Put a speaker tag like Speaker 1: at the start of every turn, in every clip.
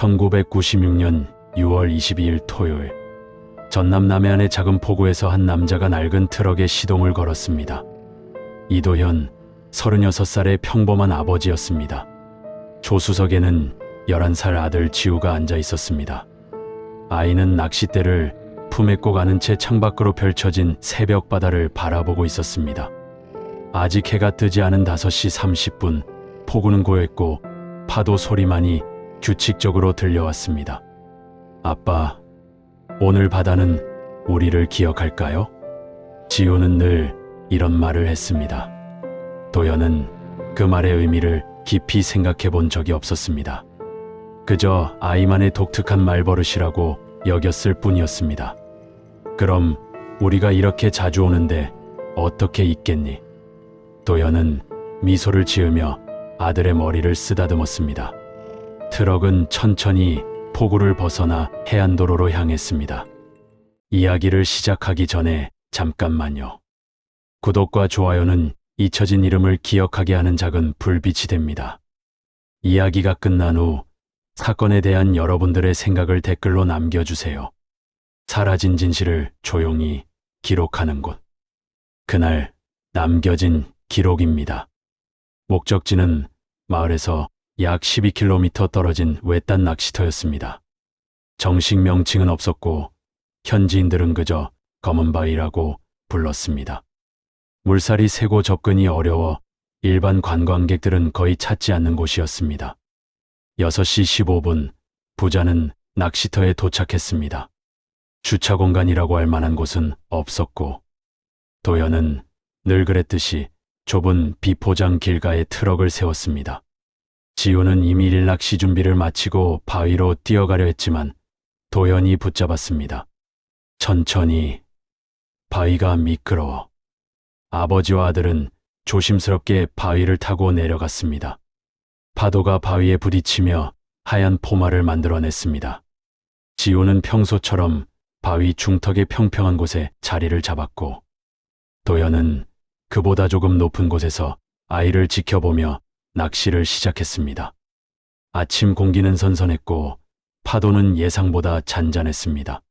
Speaker 1: 1996년 6월 22일 토요일, 전남 남해안의 작은 포구에서 한 남자가 낡은 트럭에 시동을 걸었습니다. 이도현, 36살의 평범한 아버지였습니다. 조수석에는 11살 아들 지우가 앉아 있었습니다. 아이는 낚싯대를 품에 꼭 안은 채 창밖으로 펼쳐진 새벽 바다를 바라보고 있었습니다. 아직 해가 뜨지 않은 5시 30분, 폭우는 고였고 파도 소리만이 규칙적으로 들려왔습니다. 아빠, 오늘 바다는 우리를 기억할까요? 지우는 늘 이런 말을 했습니다. 도현은 그 말의 의미를 깊이 생각해 본 적이 없었습니다. 그저 아이만의 독특한 말버릇이라고 여겼을 뿐이었습니다. 그럼 우리가 이렇게 자주 오는데 어떻게 잊겠니? 도현은 미소를 지으며 아들의 머리를 쓰다듬었습니다. 트럭은 천천히 포구를 벗어나 해안도로로 향했습니다. 이야기를 시작하기 전에 잠깐만요. 구독과 좋아요는 잊혀진 이름을 기억하게 하는 작은 불빛이 됩니다. 이야기가 끝난 후 사건에 대한 여러분들의 생각을 댓글로 남겨주세요. 사라진 진실을 조용히 기록하는 곳. 그날 남겨진 기록입니다. 목적지는 마을에서 약 12km 떨어진 외딴 낚시터였습니다. 정식 명칭은 없었고 현지인들은 그저 검은바위라고 불렀습니다. 물살이 세고 접근이 어려워 일반 관광객들은 거의 찾지 않는 곳이었습니다. 6시 15분, 부자는 낚시터에 도착했습니다. 주차 공간이라고 할 만한 곳은 없었고 도현은 늘 그랬듯이 좁은 비포장 길가에 트럭을 세웠습니다. 지우는 이미 일낚시 준비를 마치고 바위로 뛰어가려 했지만 도현이 붙잡았습니다. 천천히. 바위가 미끄러워. 아버지와 아들은 조심스럽게 바위를 타고 내려갔습니다. 파도가 바위에 부딪히며 하얀 포마를 만들어냈습니다. 지우는 평소처럼 바위 중턱의 평평한 곳에 자리를 잡았고 도현은 그보다 조금 높은 곳에서 아이를 지켜보며 낚시를 시작했습니다. 아침 공기는 선선했고 파도는 예상보다 잔잔했습니다.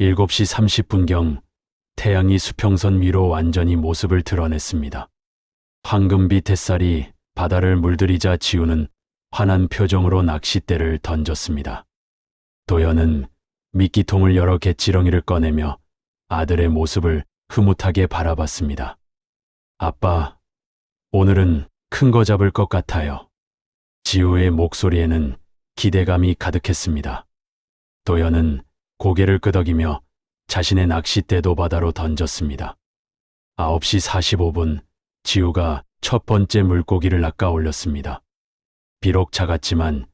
Speaker 1: 7시 30분경 태양이 수평선 위로 완전히 모습을 드러냈습니다. 황금빛 햇살이 바다를 물들이자 지우는 환한 표정으로 낚싯대를 던졌습니다. 도현은 미끼통을 열어 갯지렁이를 꺼내며 아들의 모습을 흐뭇하게 바라봤습니다. 아빠, 오늘은 큰 거 잡을 것 같아요. 지우의 목소리에는 기대감이 가득했습니다. 도현은 고개를 끄덕이며 자신의 낚싯대도 바다로 던졌습니다. 9시 45분, 지우가 첫 번째 물고기를 낚아 올렸습니다. 비록 작았지만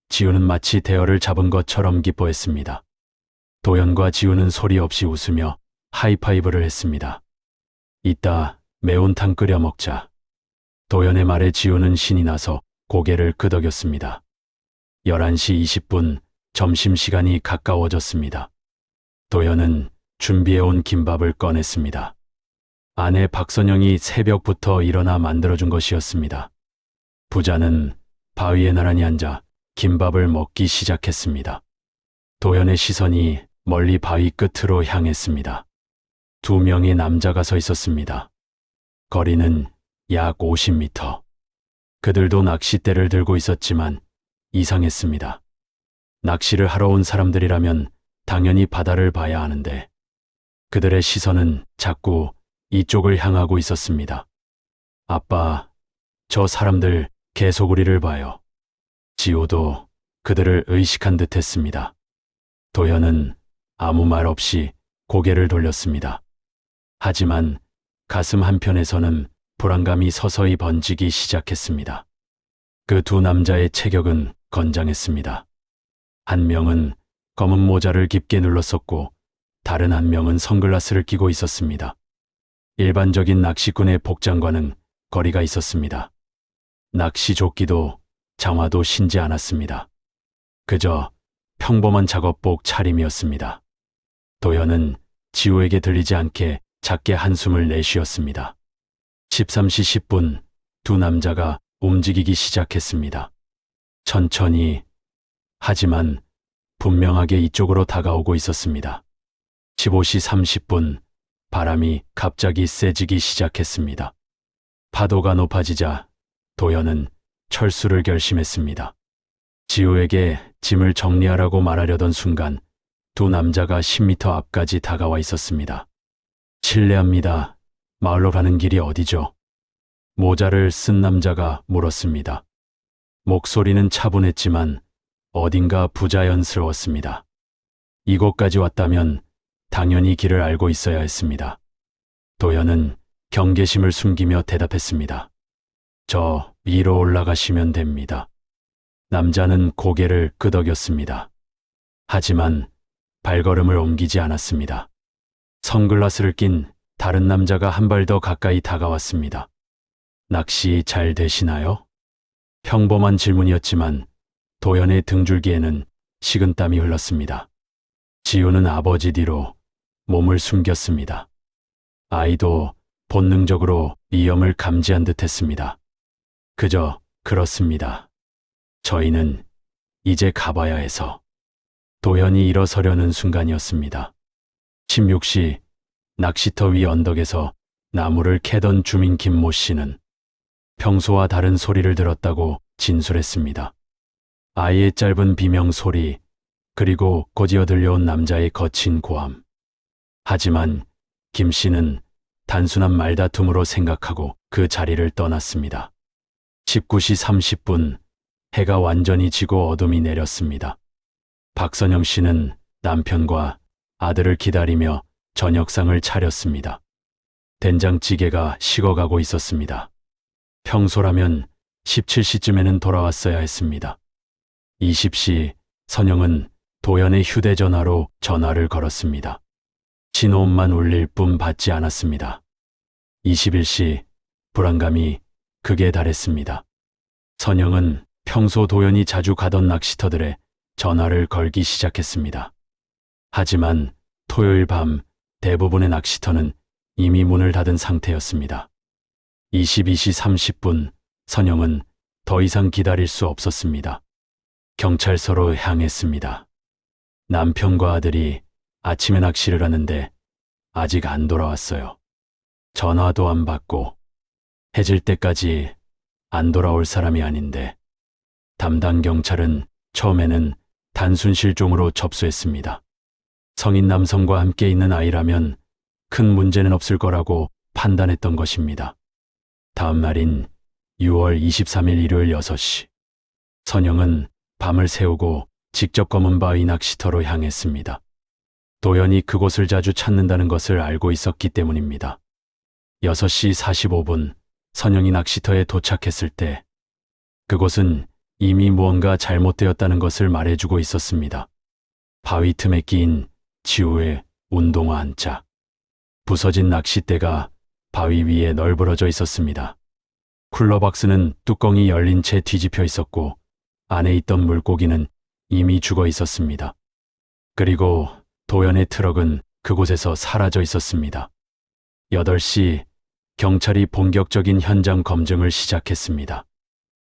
Speaker 1: 지우는 마치 대어를 잡은 것처럼 기뻐했습니다. 도현과 지우는 소리 없이 웃으며 하이파이브를 했습니다. 이따 매운탕 끓여 먹자. 도현의 말에 지우는 신이 나서 고개를 끄덕였습니다. 11시 20분, 점심시간이 가까워졌습니다. 도현은 준비해온 김밥을 꺼냈습니다. 아내 박선영이 새벽부터 일어나 만들어준 것이었습니다. 부자는 바위에 나란히 앉아 김밥을 먹기 시작했습니다. 도현의 시선이 멀리 바위 끝으로 향했습니다. 2명의 남자가 서 있었습니다. 거리는 약 50m. 그들도 낚싯대를 들고 있었지만 이상했습니다. 낚시를 하러 온 사람들이라면 당연히 바다를 봐야 하는데 그들의 시선은 자꾸 이쪽을 향하고 있었습니다. 아빠, 저 사람들 계속 우리를 봐요. 지우도 그들을 의식한 듯 했습니다. 도현은 아무 말 없이 고개를 돌렸습니다. 하지만 가슴 한편에서는 불안감이 서서히 번지기 시작했습니다. 그 두 남자의 체격은 건장했습니다. 한 명은 검은 모자를 깊게 눌렀었고 다른 한 명은 선글라스를 끼고 있었습니다. 일반적인 낚시꾼의 복장과는 거리가 있었습니다. 낚시조끼도 장화도 신지 않았습니다. 그저 평범한 작업복 차림이었습니다. 도현은 지우에게 들리지 않게 작게 한숨을 내쉬었습니다. 13시 10분, 두 남자가 움직이기 시작했습니다. 천천히 하지만 분명하게 이쪽으로 다가오고 있었습니다. 15시 30분, 바람이 갑자기 세지기 시작했습니다. 파도가 높아지자 도연은 철수를 결심했습니다. 지우에게 짐을 정리하라고 말하려던 순간 두 남자가 10m 앞까지 다가와 있었습니다. 실례합니다. 마을로 가는 길이 어디죠? 모자를 쓴 남자가 물었습니다. 목소리는 차분했지만 어딘가 부자연스러웠습니다. 이곳까지 왔다면 당연히 길을 알고 있어야 했습니다. 도연은 경계심을 숨기며 대답했습니다. 저 위로 올라가시면 됩니다. 남자는 고개를 끄덕였습니다. 하지만 발걸음을 옮기지 않았습니다. 선글라스를 낀 다른 남자가 한 발 더 가까이 다가왔습니다. 낚시 잘 되시나요? 평범한 질문이었지만 도연의 등줄기에는 식은땀이 흘렀습니다. 지우는 아버지 뒤로 몸을 숨겼습니다. 아이도 본능적으로 위험을 감지한 듯 했습니다. 그저 그렇습니다. 저희는 이제 가봐야 해서. 도연이 일어서려는 순간이었습니다. 16시 낚시터 위 언덕에서 나무를 캐던 주민 김모 씨는 평소와 다른 소리를 들었다고 진술했습니다. 아이의 짧은 비명 소리, 그리고 곧이어 들려온 남자의 거친 고함. 하지만 김 씨는 단순한 말다툼으로 생각하고 그 자리를 떠났습니다. 19시 30분, 해가 완전히 지고 어둠이 내렸습니다. 박선영 씨는 남편과 아들을 기다리며 저녁상을 차렸습니다. 된장찌개가 식어가고 있었습니다. 평소라면 17시쯤에는 돌아왔어야 했습니다. 20시, 선영은 도연의 휴대전화로 전화를 걸었습니다. 진호음만 울릴 뿐 받지 않았습니다. 21시, 불안감이 극에 달했습니다. 선영은 평소 도연이 자주 가던 낚시터들에 전화를 걸기 시작했습니다. 하지만 토요일 밤 대부분의 낚시터는 이미 문을 닫은 상태였습니다. 22시 30분, 선영은 더 이상 기다릴 수 없었습니다. 경찰서로 향했습니다. 남편과 아들이 아침에 낚시를 하는데 아직 안 돌아왔어요. 전화도 안 받고 해질 때까지 안 돌아올 사람이 아닌데. 담당 경찰은 처음에는 단순 실종으로 접수했습니다. 성인 남성과 함께 있는 아이라면 큰 문제는 없을 거라고 판단했던 것입니다. 다음 날인 6월 23일 일요일 6시, 선영은 밤을 새우고 직접 검은 바위 낚시터로 향했습니다. 도연이 그곳을 자주 찾는다는 것을 알고 있었기 때문입니다. 6시 45분, 선영이 낚시터에 도착했을 때 그곳은 이미 무언가 잘못되었다는 것을 말해주고 있었습니다. 바위 틈에 끼인 지우의 운동화 한 짝. 부서진 낚싯대가 바위 위에 널브러져 있었습니다. 쿨러박스는 뚜껑이 열린 채 뒤집혀 있었고 안에 있던 물고기는 이미 죽어 있었습니다. 그리고 도연의 트럭은 그곳에서 사라져 있었습니다. 8시, 경찰이 본격적인 현장 검증을 시작했습니다.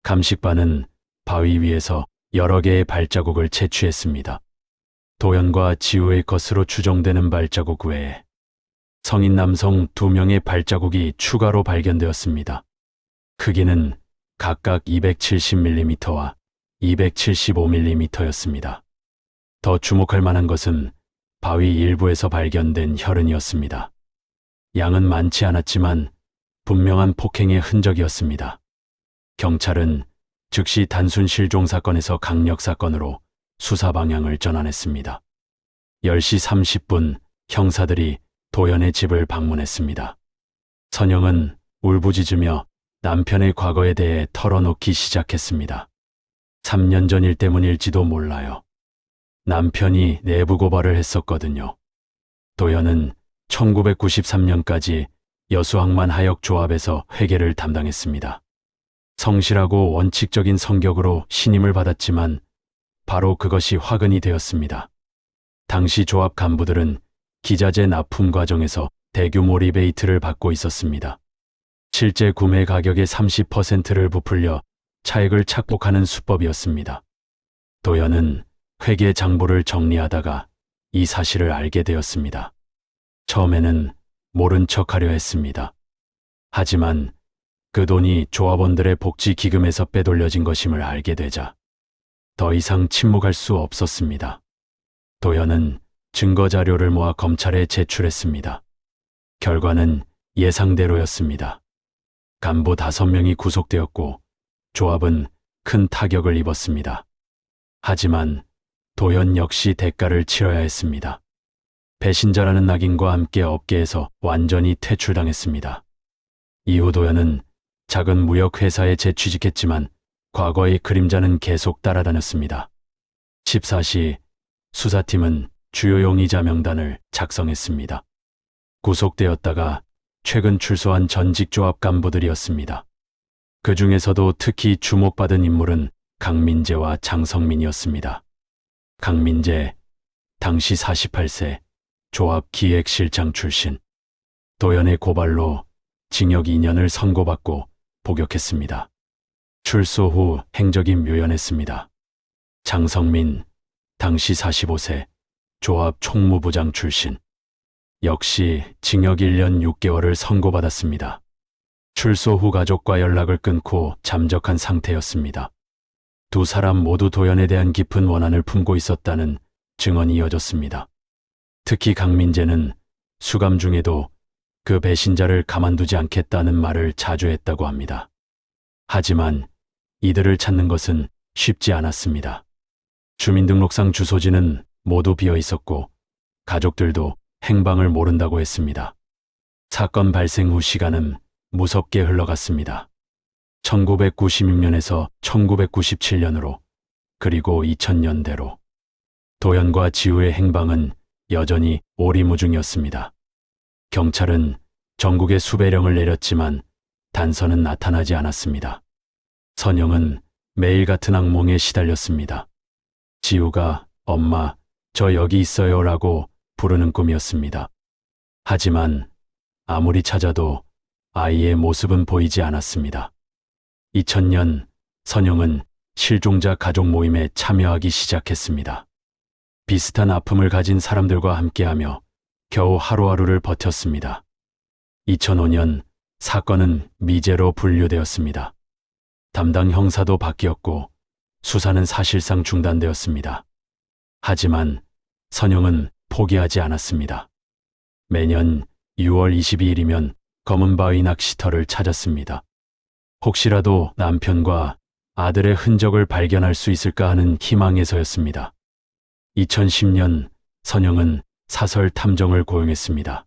Speaker 1: 감식반은 바위 위에서 여러 개의 발자국을 채취했습니다. 도연과 지우의 것으로 추정되는 발자국 외에 성인 남성 2명의 발자국이 추가로 발견되었습니다. 크기는 각각 270mm와 275mm였습니다. 더 주목할 만한 것은 바위 일부에서 발견된 혈흔이었습니다. 양은 많지 않았지만 분명한 폭행의 흔적이었습니다. 경찰은 즉시 단순 실종 사건에서 강력 사건으로 수사 방향을 전환했습니다. 10시 30분, 형사들이 도연의 집을 방문했습니다. 선영은 울부짖으며 남편의 과거에 대해 털어놓기 시작했습니다. 3년 전 일 때문일지도 몰라요. 남편이 내부 고발을 했었거든요. 도연은 1993년까지 여수항만 하역조합에서 회계를 담당했습니다. 성실하고 원칙적인 성격으로 신임을 받았지만 바로 그것이 화근이 되었습니다. 당시 조합 간부들은 기자재 납품 과정에서 대규모 리베이트를 받고 있었습니다. 실제 구매 가격의 30%를 부풀려 차익을 착복하는 수법이었습니다. 도연은 회계 장부를 정리하다가 이 사실을 알게 되었습니다. 처음에는 모른 척하려 했습니다. 하지만 그 돈이 조합원들의 복지 기금에서 빼돌려진 것임을 알게 되자 더 이상 침묵할 수 없었습니다. 도연은 증거 자료를 모아 검찰에 제출했습니다. 결과는 예상대로였습니다. 간부 5명이 구속되었고 조합은 큰 타격을 입었습니다. 하지만 도연 역시 대가를 치러야 했습니다. 배신자라는 낙인과 함께 업계에서 완전히 퇴출당했습니다. 이후 도연은 작은 무역회사에 재취직했지만 과거의 그림자는 계속 따라다녔습니다. 14시 수사팀은 주요 용의자 명단을 작성했습니다. 구속되었다가 최근 출소한 전직 조합 간부들이었습니다. 그 중에서도 특히 주목받은 인물은 강민재와 장성민이었습니다. 강민재, 당시 48세, 조합 기획실장 출신. 도연의 고발로 징역 2년을 선고받고 복역했습니다. 출소 후 행적이 묘연했습니다. 장성민, 당시 45세, 조합 총무부장 출신. 역시 징역 1년 6개월을 선고받았습니다. 출소 후 가족과 연락을 끊고 잠적한 상태였습니다. 두 사람 모두 도연에 대한 깊은 원한을 품고 있었다는 증언이 이어졌습니다. 특히 강민재는 수감 중에도 그 배신자를 가만두지 않겠다는 말을 자주 했다고 합니다. 하지만 이들을 찾는 것은 쉽지 않았습니다. 주민등록상 주소지는 모두 비어 있었고 가족들도 행방을 모른다고 했습니다. 사건 발생 후 시간은 무섭게 흘러갔습니다. 1996년에서 1997년으로 그리고 2000년대로 도연과 지우의 행방은 여전히 오리무중이었습니다. 경찰은 전국에 수배령을 내렸지만 단서는 나타나지 않았습니다. 선영은 매일 같은 악몽에 시달렸습니다. 지우가 엄마, 저 여기 있어요 라고 부르는 꿈이었습니다. 하지만 아무리 찾아도 아이의 모습은 보이지 않았습니다. 2000년 선영은 실종자 가족 모임에 참여하기 시작했습니다. 비슷한 아픔을 가진 사람들과 함께하며 겨우 하루하루를 버텼습니다. 2005년 사건은 미제로 분류되었습니다. 담당 형사도 바뀌었고 수사는 사실상 중단되었습니다. 하지만 선영은 포기하지 않았습니다. 매년 6월 22일이면 검은바위 낚시터를 찾았습니다. 혹시라도 남편과 아들의 흔적을 발견할 수 있을까 하는 희망에서였습니다. 2010년 선영은 사설 탐정을 고용했습니다.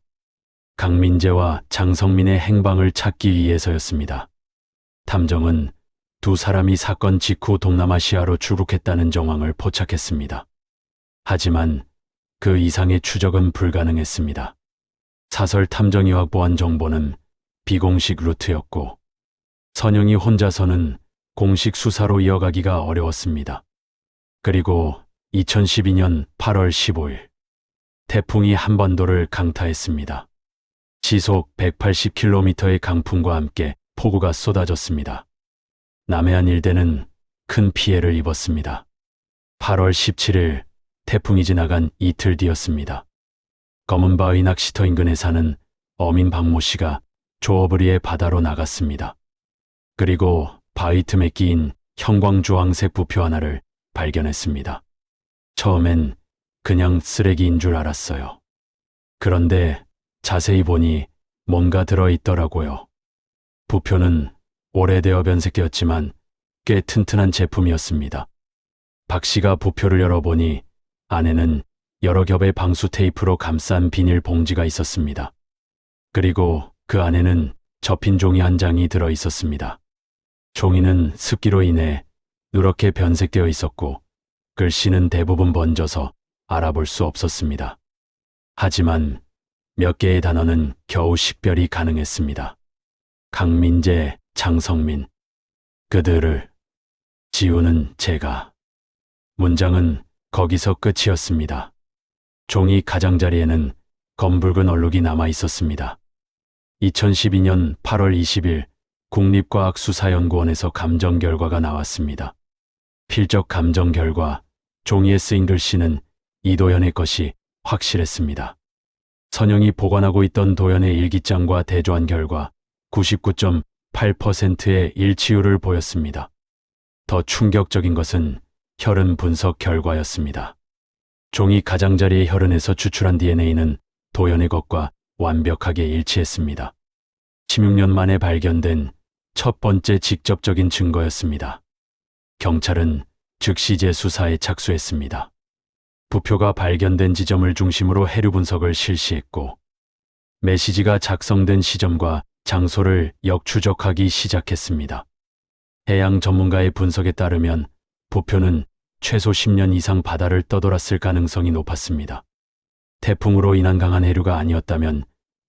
Speaker 1: 강민재와 장성민의 행방을 찾기 위해서였습니다. 탐정은 두 사람이 사건 직후 동남아시아로 출국했다는 정황을 포착했습니다. 하지만 그 이상의 추적은 불가능했습니다. 사설 탐정이 확보한 정보는 비공식 루트였고 선영이 혼자서는 공식 수사로 이어가기가 어려웠습니다. 그리고 2012년 8월 15일 태풍이 한반도를 강타했습니다. 시속 180km의 강풍과 함께 폭우가 쏟아졌습니다. 남해안 일대는 큰 피해를 입었습니다. 8월 17일 태풍이 지나간 이틀 뒤였습니다. 검은바위 낚시터 인근에 사는 어민 박모 씨가 조업을 위해 바다로 나갔습니다. 그리고 바위 틈에 끼인 형광주황색 부표 하나를 발견했습니다. 처음엔 그냥 쓰레기인 줄 알았어요. 그런데 자세히 보니 뭔가 들어있더라고요. 부표는 오래되어 변색되었지만 꽤 튼튼한 제품이었습니다. 박 씨가 부표를 열어보니 안에는 여러 겹의 방수 테이프로 감싼 비닐 봉지가 있었습니다. 그리고 그 안에는 접힌 종이 한 장이 들어 있었습니다. 종이는 습기로 인해 누렇게 변색되어 있었고 글씨는 대부분 번져서 알아볼 수 없었습니다. 하지만 몇 개의 단어는 겨우 식별이 가능했습니다. 강민재, 장성민, 그들을, 지우는 제가. 문장은 거기서 끝이었습니다. 종이 가장자리에는 검붉은 얼룩이 남아 있었습니다. 2012년 8월 20일 국립과학수사연구원에서 감정 결과가 나왔습니다. 필적 감정 결과 종이에 쓰인 글씨는 이도연의 것이 확실했습니다. 선영이 보관하고 있던 도연의 일기장과 대조한 결과 99.8%의 일치율을 보였습니다. 더 충격적인 것은 혈흔 분석 결과였습니다. 종이 가장자리의 혈흔에서 추출한 DNA는 도연의 것과 완벽하게 일치했습니다. 16년 만에 발견된 첫 번째 직접적인 증거였습니다. 경찰은 즉시 재수사에 착수했습니다. 부표가 발견된 지점을 중심으로 해류 분석을 실시했고, 메시지가 작성된 시점과 장소를 역추적하기 시작했습니다. 해양 전문가의 분석에 따르면 부표는 최소 10년 이상 바다를 떠돌았을 가능성이 높았습니다. 태풍으로 인한 강한 해류가 아니었다면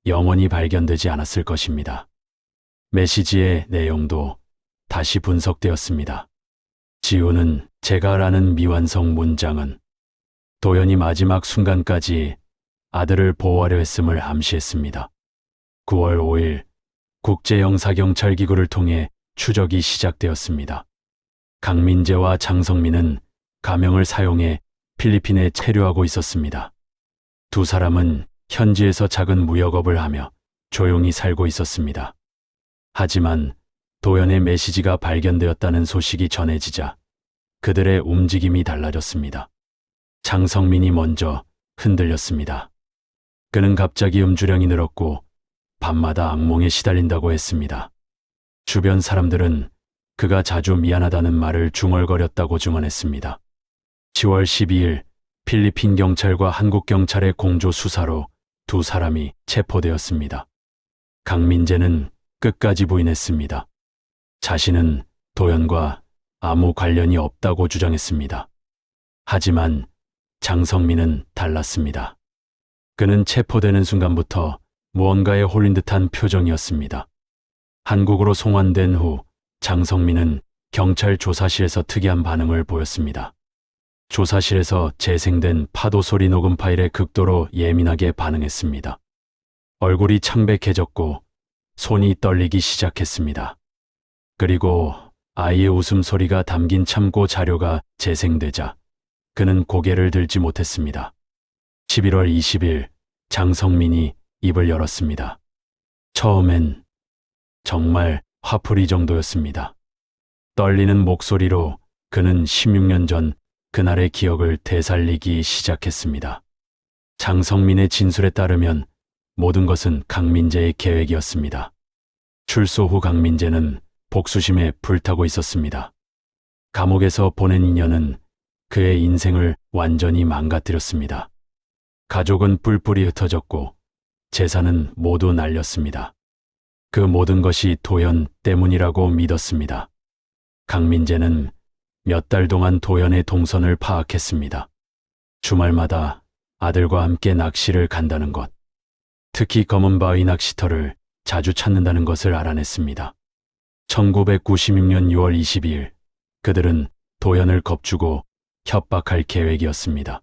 Speaker 1: 영원히 발견되지 않았을 것입니다. 메시지의 내용도 다시 분석되었습니다. 지우는 제가 아는 미완성 문장은 도연이 마지막 순간까지 아들을 보호하려 했음을 암시했습니다. 9월 5일 국제영사경찰기구를 통해 추적이 시작되었습니다. 강민재와 장성민은 가명을 사용해 필리핀에 체류하고 있었습니다. 두 사람은 현지에서 작은 무역업을 하며 조용히 살고 있었습니다. 하지만 도연의 메시지가 발견되었다는 소식이 전해지자 그들의 움직임이 달라졌습니다. 장성민이 먼저 흔들렸습니다. 그는 갑자기 음주량이 늘었고 밤마다 악몽에 시달린다고 했습니다. 주변 사람들은 그가 자주 미안하다는 말을 중얼거렸다고 증언했습니다. 10월 12일 필리핀 경찰과 한국 경찰의 공조 수사로 두 사람이 체포되었습니다. 강민재는 끝까지 부인했습니다. 자신은 도연과 아무 관련이 없다고 주장했습니다. 하지만 장성민은 달랐습니다. 그는 체포되는 순간부터 무언가에 홀린 듯한 표정이었습니다. 한국으로 송환된 후 장성민은 경찰 조사실에서 특이한 반응을 보였습니다. 조사실에서 재생된 파도 소리 녹음 파일에 극도로 예민하게 반응했습니다. 얼굴이 창백해졌고 손이 떨리기 시작했습니다. 그리고 아이의 웃음소리가 담긴 참고 자료가 재생되자 그는 고개를 들지 못했습니다. 11월 20일 장성민이 입을 열었습니다. 처음엔 정말 화풀이 정도였습니다. 떨리는 목소리로 그는 16년 전 그날의 기억을 되살리기 시작했습니다. 장성민의 진술에 따르면 모든 것은 강민재의 계획이었습니다. 출소 후 강민재는 복수심에 불타고 있었습니다. 감옥에서 보낸 2년은 그의 인생을 완전히 망가뜨렸습니다. 가족은 뿔뿔이 흩어졌고 재산은 모두 날렸습니다. 그 모든 것이 도연 때문이라고 믿었습니다. 강민재는 몇 달 동안 도연의 동선을 파악했습니다. 주말마다 아들과 함께 낚시를 간다는 것, 특히 검은 바위 낚시터를 자주 찾는다는 것을 알아냈습니다. 1996년 6월 22일 그들은 도연을 겁주고 협박할 계획이었습니다.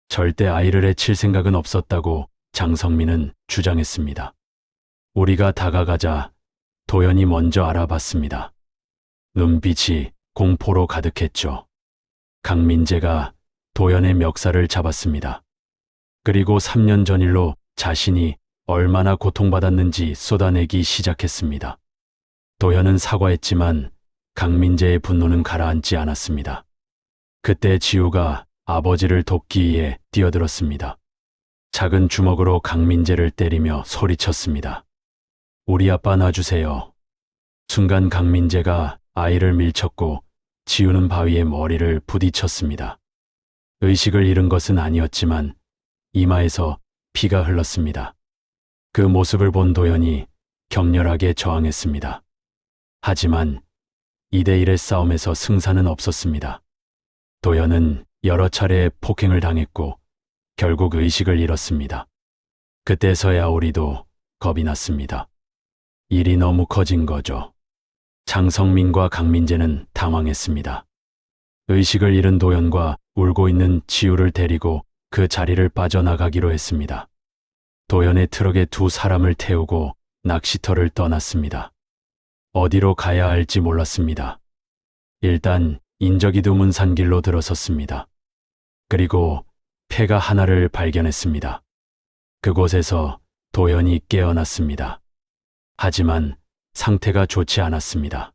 Speaker 1: 절대 아이를 해칠 생각은 없었다고 장성민은 주장했습니다. 우리가 다가가자 도연이 먼저 알아봤습니다. 눈빛이 공포로 가득했죠. 강민재가 도연의 멱살을 잡았습니다. 그리고 3년 전 일로 자신이 얼마나 고통받았는지 쏟아내기 시작했습니다. 도연은 사과했지만 강민재의 분노는 가라앉지 않았습니다. 그때 지우가 아버지를 돕기 위해 뛰어들었습니다. 작은 주먹으로 강민재를 때리며 소리쳤습니다. 우리 아빠 놔주세요. 순간 강민재가 아이를 밀쳤고 지우는 바위에 머리를 부딪혔습니다. 의식을 잃은 것은 아니었지만 이마에서 피가 흘렀습니다. 그 모습을 본 도연이 격렬하게 저항했습니다. 하지만 2대1의 싸움에서 승산은 없었습니다. 도연은 여러 차례 폭행을 당했고 결국 의식을 잃었습니다. 그때서야 우리도 겁이 났습니다. 일이 너무 커진 거죠. 장성민과 강민재는 당황했습니다. 의식을 잃은 도연과 울고 있는 지우를 데리고 그 자리를 빠져나가기로 했습니다. 도연의 트럭에 두 사람을 태우고 낚시터를 떠났습니다. 어디로 가야 할지 몰랐습니다. 일단 인적이 드문 산길로 들어섰습니다. 그리고 폐가 하나를 발견했습니다. 그곳에서 도연이 깨어났습니다. 하지만 상태가 좋지 않았습니다.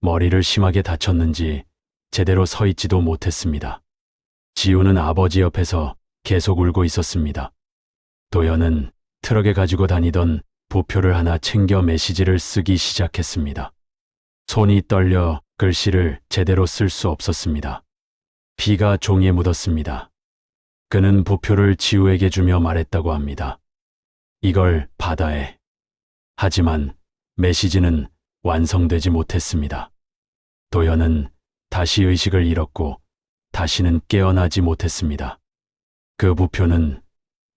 Speaker 1: 머리를 심하게 다쳤는지 제대로 서 있지도 못했습니다. 지우는 아버지 옆에서 계속 울고 있었습니다. 도연은 트럭에 가지고 다니던 부표를 하나 챙겨 메시지를 쓰기 시작했습니다. 손이 떨려 글씨를 제대로 쓸 수 없었습니다. 피가 종이에 묻었습니다. 그는 부표를 지우에게 주며 말했다고 합니다. 이걸 받아해. 하지만 메시지는 완성되지 못했습니다. 도연은 다시 의식을 잃었고 다시는 깨어나지 못했습니다. 그 부표는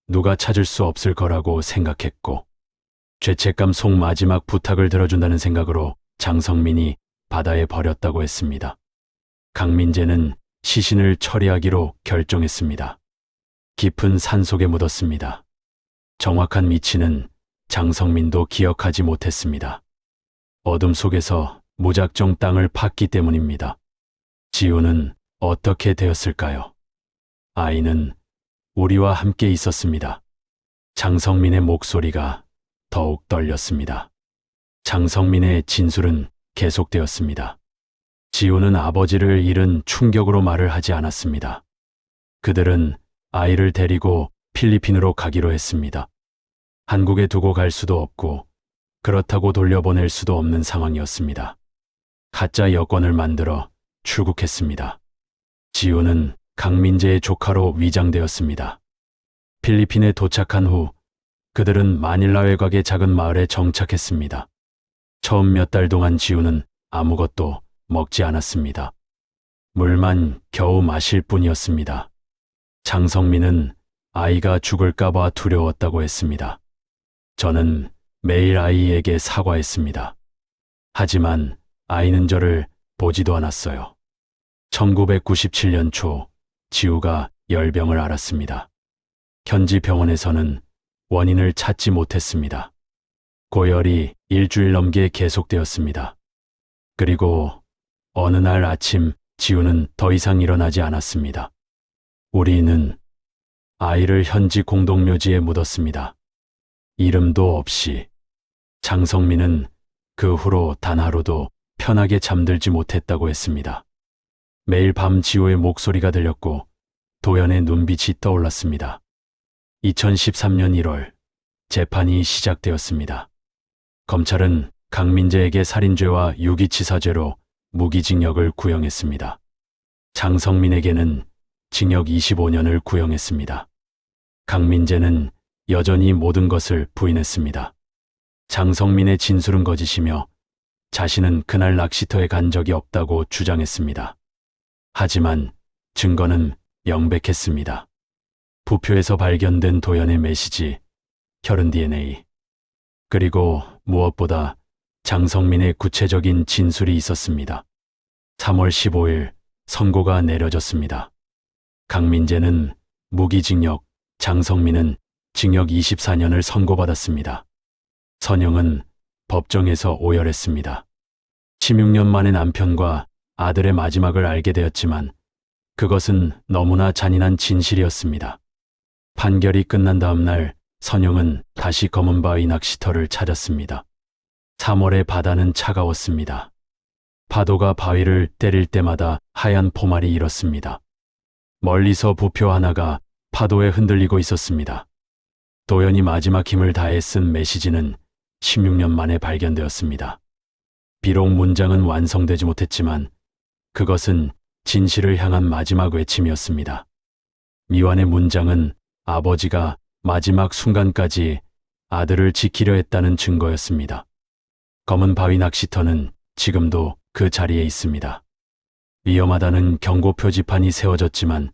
Speaker 1: 누가 찾을 수 없을 거라고 생각했고 죄책감 속 마지막 부탁을 들어준다는 생각으로 장성민이 바다에 버렸다고 했습니다. 강민재는 시신을 처리하기로 결정했습니다. 깊은 산속에 묻었습니다. 정확한 위치는 장성민도 기억하지 못했습니다. 어둠 속에서 무작정 땅을 팠기 때문입니다. 지우는 어떻게 되었을까요? 아이는 우리와 함께 있었습니다. 장성민의 목소리가 더욱 떨렸습니다. 장성민의 진술은 계속되었습니다. 지우는 아버지를 잃은 충격으로 말을 하지 않았습니다. 그들은 아이를 데리고 필리핀으로 가기로 했습니다. 한국에 두고 갈 수도 없고 그렇다고 돌려보낼 수도 없는 상황이었습니다. 가짜 여권을 만들어 출국했습니다. 지우는 강민재의 조카로 위장되었습니다. 필리핀에 도착한 후 그들은 마닐라 외곽의 작은 마을에 정착했습니다. 처음 몇 달 동안 지우는 아무것도 먹지 않았습니다. 물만 겨우 마실 뿐이었습니다. 장성민은 아이가 죽을까봐 두려웠다고 했습니다. 저는 매일 아이에게 사과했습니다. 하지만 아이는 저를 보지도 않았어요. 1997년 초 지우가 열병을 앓았습니다. 현지 병원에서는 원인을 찾지 못했습니다. 고열이 일주일 넘게 계속되었습니다. 그리고 어느 날 아침 지우는 더 이상 일어나지 않았습니다. 우리는 아이를 현지 공동묘지에 묻었습니다. 이름도 없이. 장성민은 그 후로 단 하루도 편하게 잠들지 못했다고 했습니다. 매일 밤 지우의 목소리가 들렸고 도연의 눈빛이 떠올랐습니다. 2013년 1월 재판이 시작되었습니다. 검찰은 강민재에게 살인죄와 유기치사죄로 무기징역을 구형했습니다. 장성민에게는 징역 25년을 구형했습니다. 강민재는 여전히 모든 것을 부인했습니다. 장성민의 진술은 거짓이며 자신은 그날 낚시터에 간 적이 없다고 주장했습니다. 하지만 증거는 명백했습니다. 부표에서 발견된 도연의 메시지, 혈흔 DNA, 그리고 무엇보다 장성민의 구체적인 진술이 있었습니다. 3월 15일 선고가 내려졌습니다. 강민재는 무기징역, 장성민은 징역 24년을 선고받았습니다. 선영은 법정에서 오열했습니다. 16년 만에 남편과 아들의 마지막을 알게 되었지만 그것은 너무나 잔인한 진실이었습니다. 판결이 끝난 다음 날 선영은 다시 검은 바위 낚시터를 찾았습니다. 3월의 바다는 차가웠습니다. 파도가 바위를 때릴 때마다 하얀 포말이 일었습니다. 멀리서 부표 하나가 파도에 흔들리고 있었습니다. 도연이 마지막 힘을 다해 쓴 메시지는 16년 만에 발견되었습니다. 비록 문장은 완성되지 못했지만 그것은 진실을 향한 마지막 외침이었습니다. 미완의 문장은 아버지가 마지막 순간까지 아들을 지키려 했다는 증거였습니다. 검은 바위 낚시터는 지금도 그 자리에 있습니다. 위험하다는 경고 표지판이 세워졌지만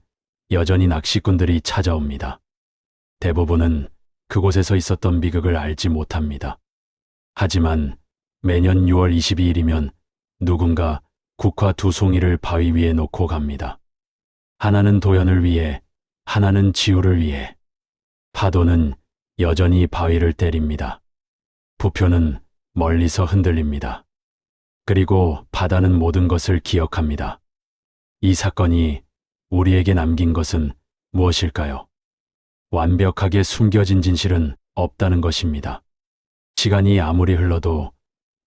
Speaker 1: 여전히 낚시꾼들이 찾아옵니다. 대부분은 그곳에서 있었던 비극을 알지 못합니다. 하지만 매년 6월 22일이면 누군가 국화 두 송이를 바위 위에 놓고 갑니다. 하나는 도연을 위해, 하나는 지우를 위해. 파도는 여전히 바위를 때립니다. 부표는 멀리서 흔들립니다. 그리고 바다는 모든 것을 기억합니다. 이 사건이 우리에게 남긴 것은 무엇일까요? 완벽하게 숨겨진 진실은 없다는 것입니다. 시간이 아무리 흘러도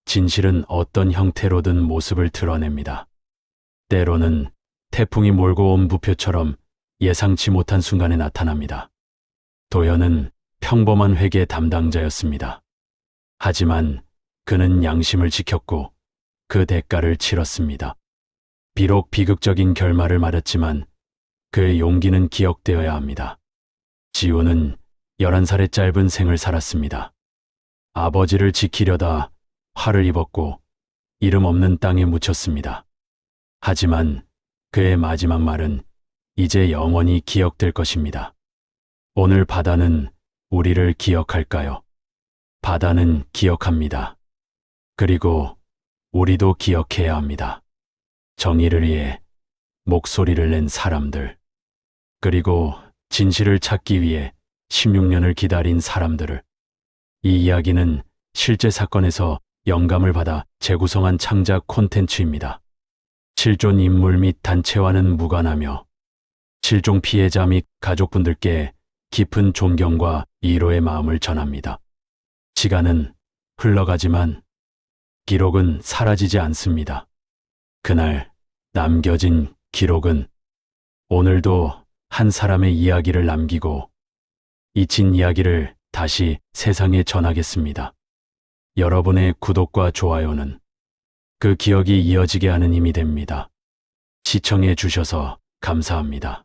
Speaker 1: 진실은 어떤 형태로든 모습을 드러냅니다. 때로는 태풍이 몰고 온 부표처럼 예상치 못한 순간에 나타납니다. 도연은 평범한 회계 담당자였습니다. 하지만 그는 양심을 지켰고 그 대가를 치렀습니다. 비록 비극적인 결말을 맞았지만 그의 용기는 기억되어야 합니다. 지우는 11살의 짧은 생을 살았습니다. 아버지를 지키려다 화를 입었고 이름 없는 땅에 묻혔습니다. 하지만 그의 마지막 말은 이제 영원히 기억될 것입니다. 오늘 바다는 우리를 기억할까요? 바다는 기억합니다. 그리고 우리도 기억해야 합니다. 정의를 위해 목소리를 낸 사람들, 그리고 진실을 찾기 위해 16년을 기다린 사람들을. 이 이야기는 실제 사건에서 영감을 받아 재구성한 창작 콘텐츠입니다. 실존 인물 및 단체와는 무관하며 실종 피해자 및 가족분들께 깊은 존경과 위로의 마음을 전합니다. 시간은 흘러가지만 기록은 사라지지 않습니다. 그날 남겨진 기록은 오늘도 한 사람의 이야기를 남기고 잊힌 이야기를 다시 세상에 전하겠습니다. 여러분의 구독과 좋아요는 그 기억이 이어지게 하는 힘이 됩니다. 시청해 주셔서 감사합니다.